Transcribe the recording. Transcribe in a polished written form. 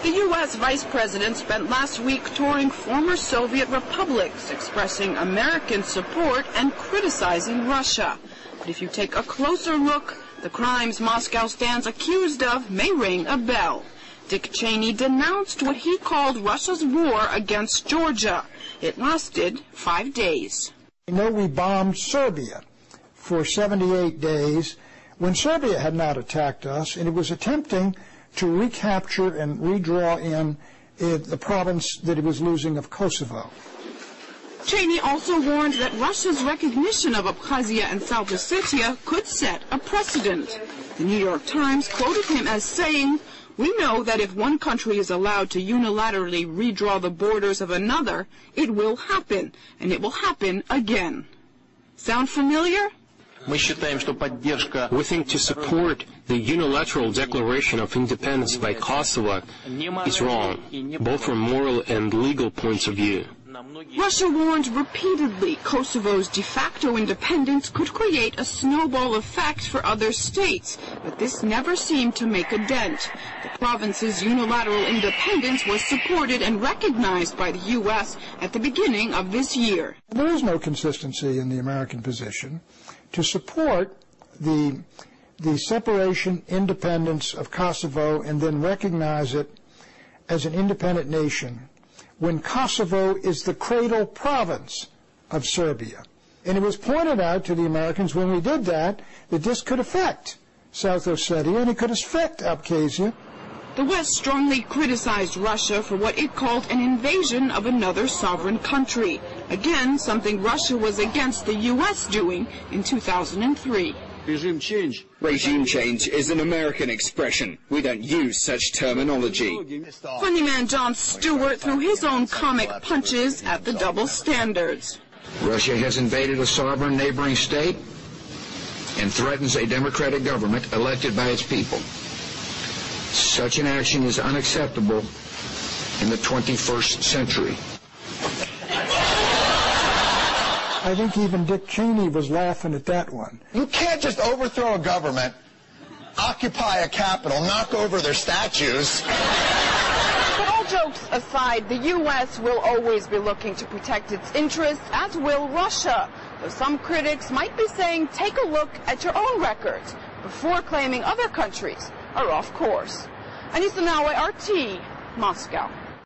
The U.S. Vice President spent last week touring former Soviet republics, expressing American support and criticizing Russia. But if you take a closer look, the crimes Moscow stands accused of may ring a bell. Dick Cheney denounced what he called Russia's war against Georgia. It lasted 5 days. We know we bombed Serbia for 78 days when Serbia had not attacked us, and it was attempting to recapture and redraw in the province that it was losing of Kosovo. Cheney also warned that Russia's recognition of Abkhazia and South Ossetia could set a precedent. The New York Times quoted him as saying, "We know that if one country is allowed to unilaterally redraw the borders of another, it will happen, and it will happen again." Sound familiar? We think to support the unilateral declaration of independence by Kosovo is wrong, both from moral and legal points of view. Russia warned repeatedly Kosovo's de facto independence could create a snowball effect for other states, but this never seemed to make a dent. The province's unilateral independence was supported and recognized by the U.S. at the beginning of this year. There is no consistency in the American position to support the separation, independence of Kosovo and then recognize it as an independent nation when Kosovo is the cradle province of Serbia. And it was pointed out to the Americans when we did that this could affect South Ossetia and it could affect Abkhazia. The West strongly criticized Russia for what it called an invasion of another sovereign country. Again, something Russia was against the U.S. doing in 2003. Regime change. Regime change is an American expression. We don't use such terminology. Funny man Jon Stewart threw his own comic punches at the double standards. Russia has invaded a sovereign neighboring state and threatens a democratic government elected by its people. Such an action is unacceptable in the 21st century. I think even Dick Cheney was laughing at that one. You can't just overthrow a government, occupy a capital, knock over their statues. But all jokes aside, the U.S. will always be looking to protect its interests, as will Russia. Though some critics might be saying, take a look at your own records before claiming other countries are off course. Anissa Nawe, RT, Moscow.